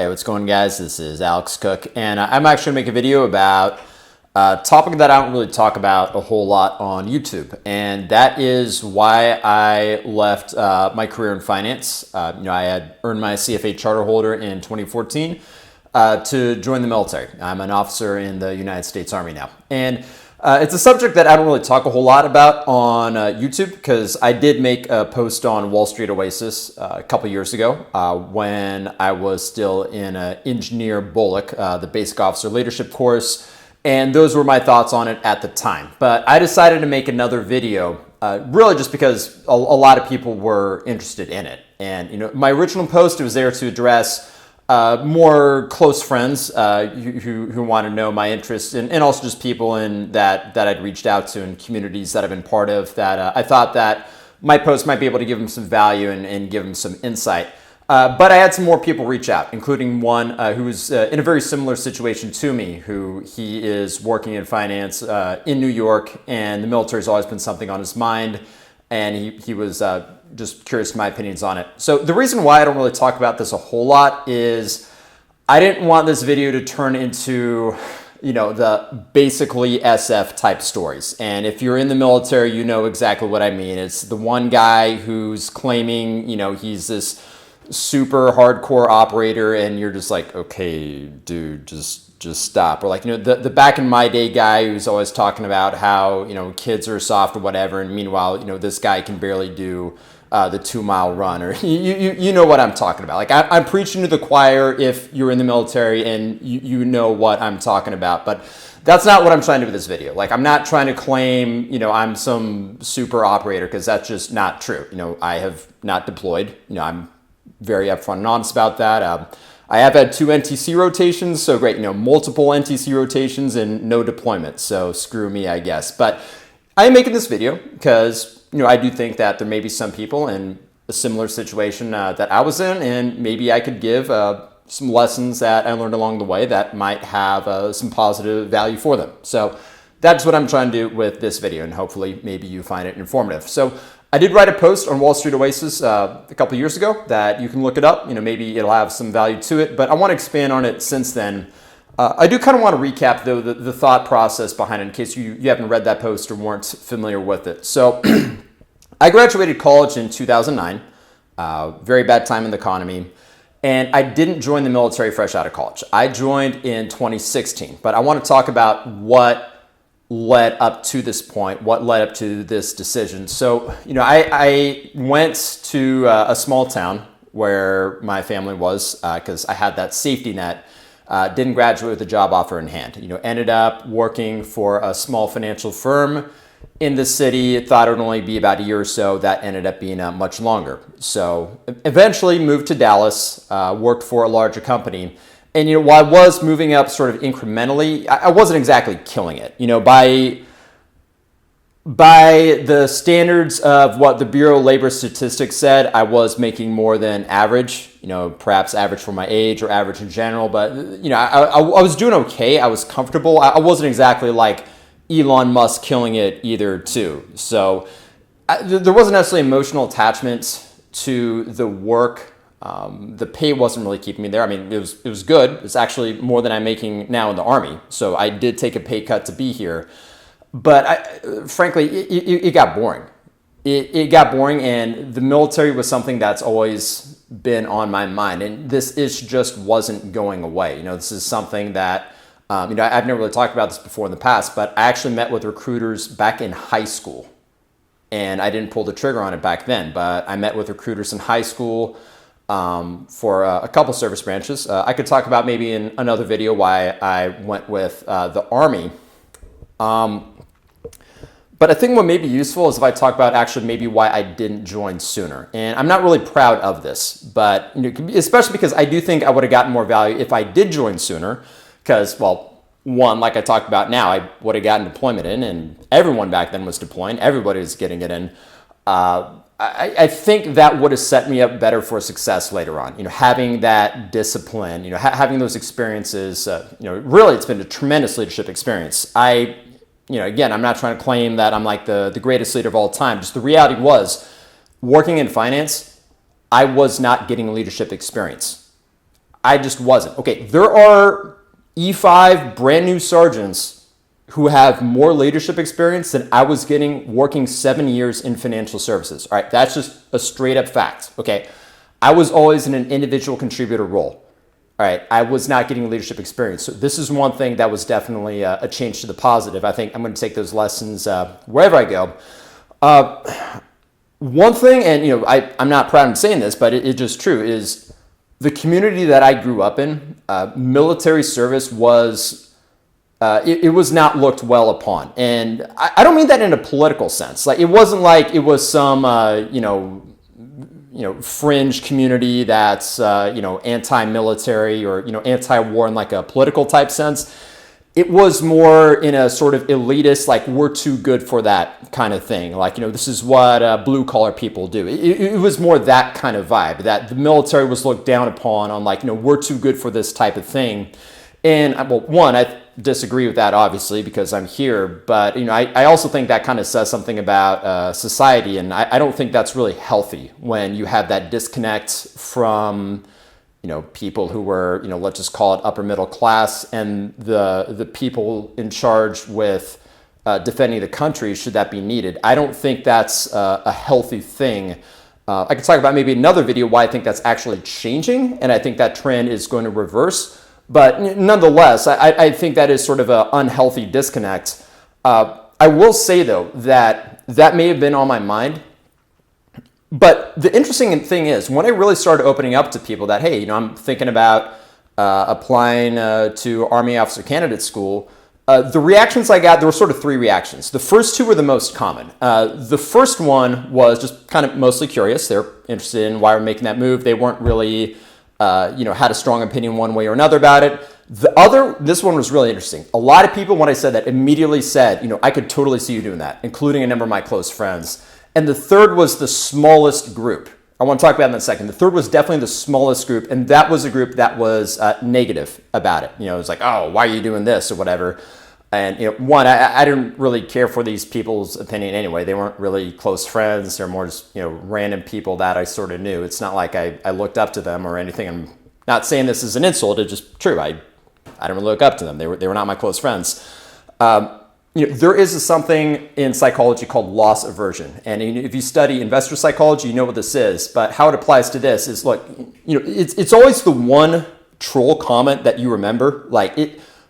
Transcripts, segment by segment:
Hey, what's going on, guys? This is Alex Cook, and I'm actually going to make a video about a topic that I don't really talk about a whole lot on YouTube, and that is why I left my career in finance. I had earned my CFA Charterholder in 2014 to join the military. I'm an officer in the United States Army now, and it's a subject that I don't really talk a whole lot about on YouTube because I did make a post on Wall Street Oasis a couple years ago when I was still in Engineer Bullock, the Basic Officer Leadership course, and those were my thoughts on it at the time. But I decided to make another video really just because a lot of people were interested in it. And my original post was there to address more close friends who want to know my interests and also just people that I'd reached out to and communities that I've been part of that I thought that my post might be able to give them some value and give them some insight. But I had some more people reach out, including one who was in a very similar situation to me, he is working in finance in New York, and the military has always been something on his mind. And he was just curious to my opinions on it. So the reason why I don't really talk about this a whole lot is I didn't want this video to turn into, the basically SF type stories. And if you're in the military, you know exactly what I mean. It's the one guy who's claiming, he's this super hardcore operator, and you're just like, okay, dude, just stop. Or like, the back in my day guy who's always talking about how, kids are soft or whatever. And meanwhile, this guy can barely do the 2-mile run, or you know what I'm talking about. Like I'm preaching to the choir if you're in the military and you know what I'm talking about, but that's not what I'm trying to do with this video. Like I'm not trying to claim, I'm some super operator, because that's just not true. I have not deployed. I'm very upfront and honest about that. I have had 2 NTC rotations, so great, multiple NTC rotations and no deployment, so screw me, I guess. But I am making this video because, I do think that there may be some people in a similar situation that I was in, and maybe I could give some lessons that I learned along the way that might have some positive value for them. So that's what I'm trying to do with this video, and hopefully maybe you find it informative. So I did write a post on Wall Street Oasis a couple years ago that you can look it up. Maybe it'll have some value to it, but I want to expand on it since then. I do kind of want to recap, though, the thought process behind it in case you haven't read that post or weren't familiar with it. So I graduated college in 2009, very bad time in the economy, and I didn't join the military fresh out of college. I joined in 2016, but I want to talk about what led up to this point, what led up to this decision. So, I went to a small town where my family was because I had that safety net. Didn't graduate with a job offer in hand. Ended up working for a small financial firm in the city. Thought it would only be about a year or so. That ended up being much longer. So eventually moved to Dallas, worked for a larger company. And, while I was moving up sort of incrementally, I wasn't exactly killing it. By the standards of what the Bureau of Labor Statistics said, I was making more than average, perhaps average for my age or average in general. But, I was doing okay. I was comfortable. I wasn't exactly like Elon Musk killing it either, too. So there wasn't necessarily emotional attachment to the work. The pay wasn't really keeping me there. I mean, it was good. It's actually more than I'm making now in the Army. So I did take a pay cut to be here. But frankly, it got boring. It got boring, and the military was something that's always been on my mind. And this issue just wasn't going away. This is something that, I've never really talked about this before in the past, but I actually met with recruiters back in high school. And I didn't pull the trigger on it back then, but I met with recruiters in high school for a couple service branches. I could talk about maybe in another video why I went with the Army. But I think what may be useful is if I talk about actually maybe why I didn't join sooner. And I'm not really proud of this, but especially because I do think I would have gotten more value if I did join sooner. Because, well, one, like I talked about now, I would have gotten deployment in, and everyone back then was deploying. Everybody was getting it in. I think that would have set me up better for success later on. Having that discipline, having those experiences, really it's been a tremendous leadership experience. Again, I'm not trying to claim that I'm like the greatest leader of all time. Just the reality was, working in finance, I was not getting leadership experience. I just wasn't. Okay, there are E5 brand new sergeants who have more leadership experience than I was getting working 7 years in financial services. All right, that's just a straight up fact. Okay, I was always in an individual contributor role. All right, I was not getting leadership experience. So this is one thing that was definitely a change to the positive. I think I'm going to take those lessons wherever I go. One thing, and I'm not proud of saying this, but it's just true, is the community that I grew up in, military service was, it was not looked well upon. And I don't mean that in a political sense. Like, it wasn't like it was some, fringe community that's, anti-military or, anti-war in like a political type sense. It was more in a sort of elitist, like, we're too good for that kind of thing. Like, this is what blue collar people do. It was more that kind of vibe, that the military was looked down upon on, like, we're too good for this type of thing. And well, one, I disagree with that, obviously, because I'm here. But, I also think that kind of says something about society. And I don't think that's really healthy when you have that disconnect from people who were, let's just call it upper middle class, and the people in charge with defending the country, should that be needed. I don't think that's a healthy thing. I could talk about maybe another video why I think that's actually changing, and I think that trend is going to reverse. But nonetheless, I think that is sort of an unhealthy disconnect. I will say, though, that may have been on my mind. But the interesting thing is, when I really started opening up to people that, hey, I'm thinking about applying to Army Officer Candidate School, the reactions I got, there were sort of three reactions. The first two were the most common. The first one was just kind of mostly curious. They're interested in why we're making that move. They weren't really, had a strong opinion one way or another about it. This one was really interesting. A lot of people, when I said that, immediately said, I could totally see you doing that, including a number of my close friends. And the third was the smallest group. I want to talk about it in a second. The third was definitely the smallest group, and that was a group that was negative about it. It was like, oh, why are you doing this or whatever. And one, I didn't really care for these people's opinion anyway. They weren't really close friends. They're more just random people that I sort of knew. It's not like I looked up to them or anything. I'm not saying this is an insult. It's just true. I didn't really look up to them. They were not my close friends. There is something in psychology called loss aversion. And if you study investor psychology, you know what this is. But how it applies to this is, look, it's always the one troll comment that you remember.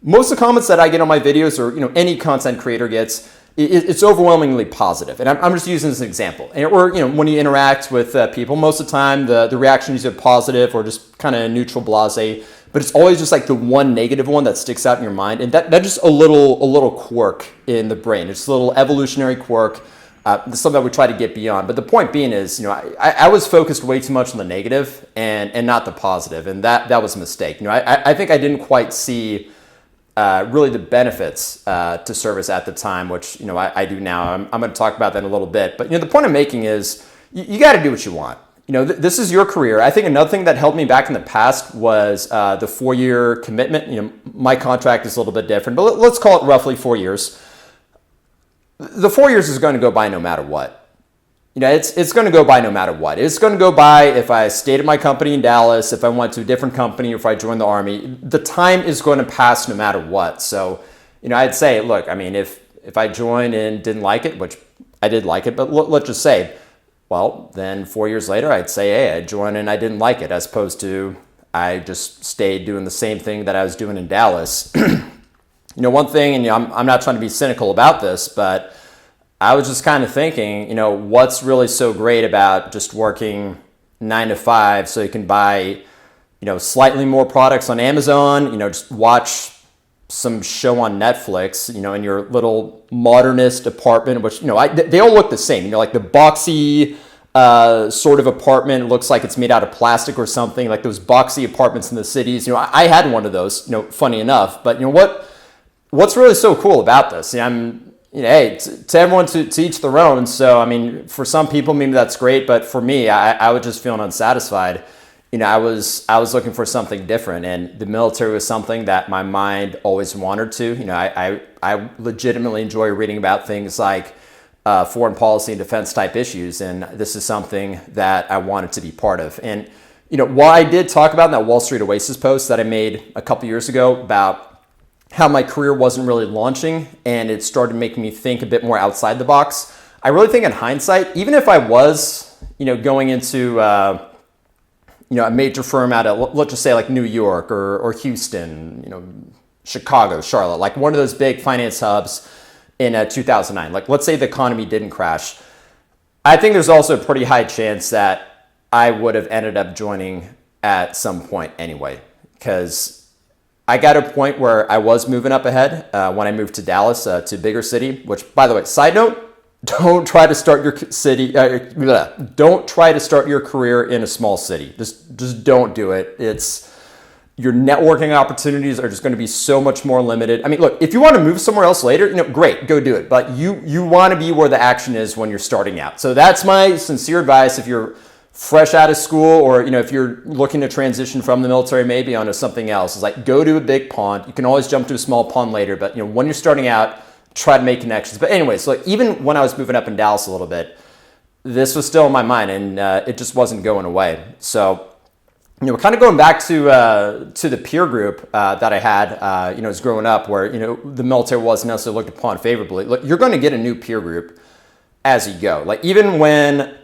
Most of the comments that I get on my videos, or any content creator gets, it's overwhelmingly positive. And I'm just using this as an example. Or when you interact with people, most of the time the reaction is either positive or just kind of neutral, blasé. But it's always just like the one negative one that sticks out in your mind. And that's just a little quirk in the brain. It's a little evolutionary quirk. It's something that we try to get beyond. But the point being is, I was focused way too much on the negative and not the positive. And that was a mistake. I think I didn't quite see really the benefits to service at the time, which, I do now. I'm going to talk about that in a little bit. But, the point I'm making is you got to do what you want. This is your career. I think another thing that held me back in the past was the 4-year commitment. My contract is a little bit different, but let's call it roughly 4 years. The 4 years is going to go by no matter what. It's going to go by no matter what. It's going to go by if I stayed at my company in Dallas, if I went to a different company, or if I joined the Army. The time is going to pass no matter what. So, I'd say, look, if I joined and didn't like it, which I did like it, but let's just say, well, then 4 years later, I'd say, hey, I joined and I didn't like it, as opposed to I just stayed doing the same thing that I was doing in Dallas. One thing, and I'm not trying to be cynical about this, but I was just kind of thinking, what's really so great about just working 9 to 5 so you can buy, slightly more products on Amazon, just watch some show on Netflix, in your little modernist apartment, which, they all look the same. Like the boxy sort of apartment, looks like it's made out of plastic or something, like those boxy apartments in the cities. I had one of those, funny enough. But, what's really so cool about this? Hey, to everyone, to each their own. So, for some people, maybe that's great. But for me, I was just feeling unsatisfied. I was looking for something different, and the military was something that my mind always wandered to. I legitimately enjoy reading about things like foreign policy and defense type issues, and this is something that I wanted to be part of. And while I did talk about in that Wall Street Oasis post that I made a couple years ago about how my career wasn't really launching and it started making me think a bit more outside the box, I really think in hindsight, even if I was, going into, a major firm out of, let's just say like New York or Houston, Chicago, Charlotte, like one of those big finance hubs in 2009, like let's say the economy didn't crash, I think there's also a pretty high chance that I would have ended up joining at some point anyway, because I got a point where I was moving up ahead when I moved to Dallas, to a bigger city, which, by the way, side note, don't try to start your don't try to start your career in a small city. Just don't do it. Your networking opportunities are just going to be so much more limited. I mean, look, if you want to move somewhere else later, great, go do it. But you want to be where the action is when you're starting out. So that's my sincere advice if you're fresh out of school, or if you're looking to transition from the military maybe onto something else. Is like, go to a big pond. You can always jump to a small pond later, but when you're starting out, try to make connections. But anyways, so even when I was moving up in Dallas a little bit, this was still in my mind, and it just wasn't going away. So kind of going back to the peer group that I had as growing up, where the military wasn't necessarily looked upon favorably. Look, you're going to get a new peer group as you go. Like, even when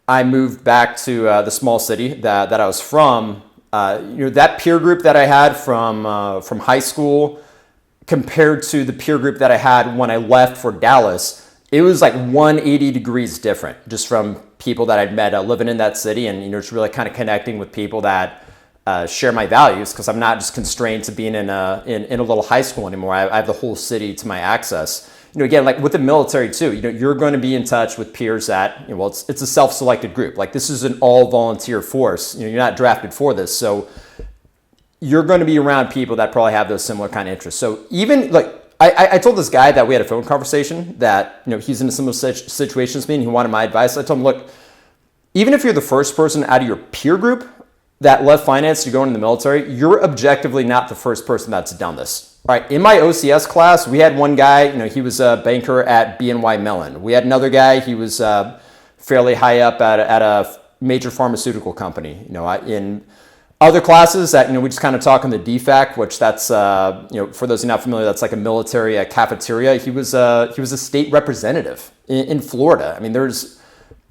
I moved back to the small city that I was from, that peer group that I had from high school compared to the peer group that I had when I left for Dallas, it was like 180 degrees different, just from people that I'd met living in that city, and just really kind of connecting with people that share my values, because I'm not just constrained to being in a little high school anymore. I have the whole city to my access. Again, like with the military too, you're going to be in touch with peers that, it's a self-selected group. Like, this is an all-volunteer force. You're not drafted for this. So you're going to be around people that probably have those similar kind of interests. So even like, I told this guy that we had a phone conversation that, he's in a similar situation as me and he wanted my advice. I told him, look, even if you're the first person out of your peer group that left finance to go into the military, you're objectively not the first person that's done this. All right, in my OCS class, we had one guy, he was a banker at BNY Mellon. We had another guy, he was fairly high up at a major pharmaceutical company. In other classes that, we just kind of talk on the DFAC, which that's, for those who are not familiar, that's like a military cafeteria. He was a state representative in Florida. I mean,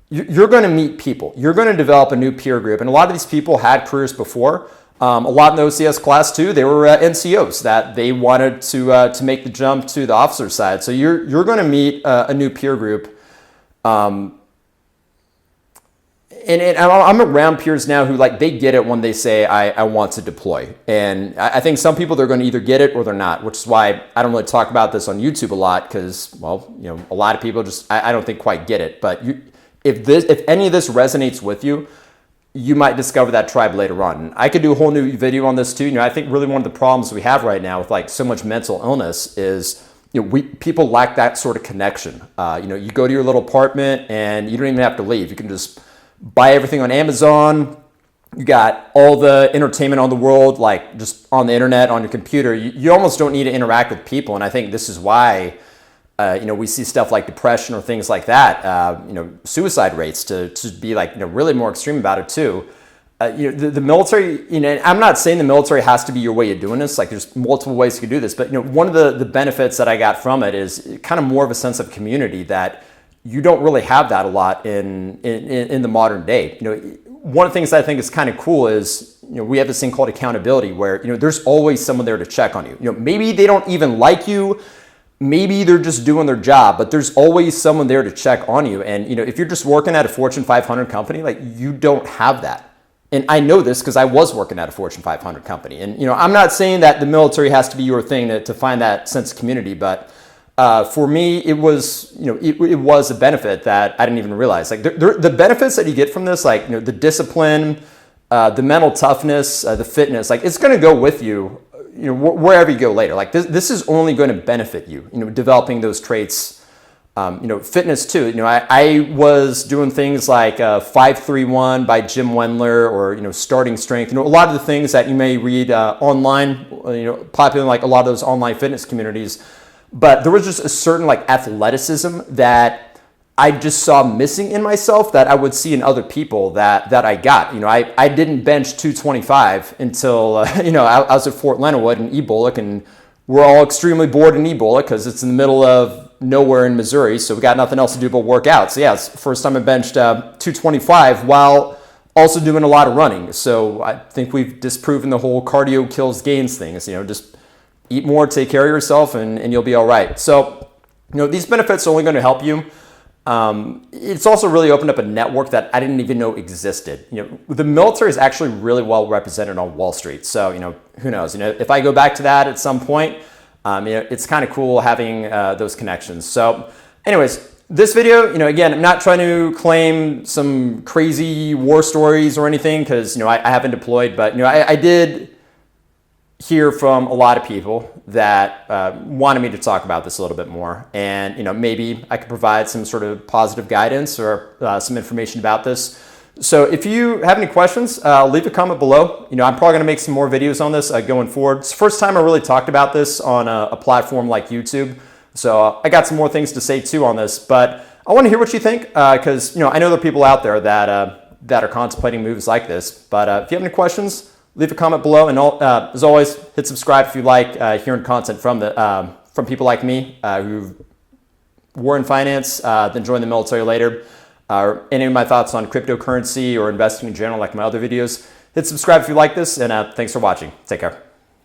you're going to meet people. You're going to develop a new peer group. And a lot of these people had careers before. A lot in the OCS class too, they were NCOs that they wanted to make the jump to the officer side. So you're going to meet a new peer group. And I'm around peers now who, like, they get it when they say, I want to deploy. And I think some people, they're going to either get it or they're not, which is why I don't really talk about this on YouTube a lot, because, well, a lot of people just, I don't think quite get it. But if any of this resonates with you, you might discover that tribe later on. And I could do a whole new video on this too. I think really one of the problems we have right now with like so much mental illness is, people lack that sort of connection. You go to your little apartment and you don't even have to leave. You can just buy everything on Amazon. You got all the entertainment on the world, like just on the internet, on your computer. You almost don't need to interact with people. And I think this is why, we see stuff like depression or things like that, suicide rates to be like, really more extreme about it too. The military, I'm not saying the military has to be your way of doing this. Like, there's multiple ways you can do this, but one of the benefits that I got from it is kind of more of a sense of community that you don't really have that a lot in the modern day. One of the things that I think is kind of cool is, we have this thing called accountability where, there's always someone there to check on you. Maybe they don't even like you. Maybe they're just doing their job, but there's always someone there to check on you. And, if you're just working at a Fortune 500 company, like, you don't have that. And I know this because I was working at a Fortune 500 company. And, I'm not saying that the military has to be your thing to find that sense of community, but for me, it was, it was a benefit that I didn't even realize. Like, the benefits that you get from this, like, the discipline, the mental toughness, the fitness, like, it's going to go with you, wherever you go later. Like, this is only going to benefit you, developing those traits, fitness too. I was doing things like 5-3-1 by Jim Wendler, or, starting strength, a lot of the things that you may read online, popular in like a lot of those online fitness communities. But there was just a certain like athleticism that I just saw missing in myself that I would see in other people that I got. I didn't bench 225 until, I was at Fort Leonard Wood in Ebola, and we're all extremely bored in Ebola because it's in the middle of nowhere in Missouri, so we got nothing else to do but work out. So yeah, it's the first time I benched 225 while also doing a lot of running. So I think we've disproven the whole cardio kills gains thing. It's, just eat more, take care of yourself, and you'll be all right. So, these benefits are only going to help you. It's also really opened up a network that I didn't even know existed. The military is actually really well represented on Wall Street. So, who knows? If I go back to that at some point, it's kind of cool having those connections. So, anyways, this video, again, I'm not trying to claim some crazy war stories or anything because, I haven't deployed, but, I did hear from a lot of people that wanted me to talk about this a little bit more. And, maybe I could provide some sort of positive guidance or some information about this. So if you have any questions, leave a comment below. I'm probably going to make some more videos on this going forward. It's the first time I really talked about this on a platform like YouTube. So I got some more things to say too on this, but I want to hear what you think because, I know there are people out there that are contemplating moves like this. But if you have any questions, leave a comment below, and as always, hit subscribe if you like hearing content from people like me who were in finance, then joined the military later. Any of my thoughts on cryptocurrency or investing in general, like my other videos, hit subscribe if you like this, and thanks for watching. Take care.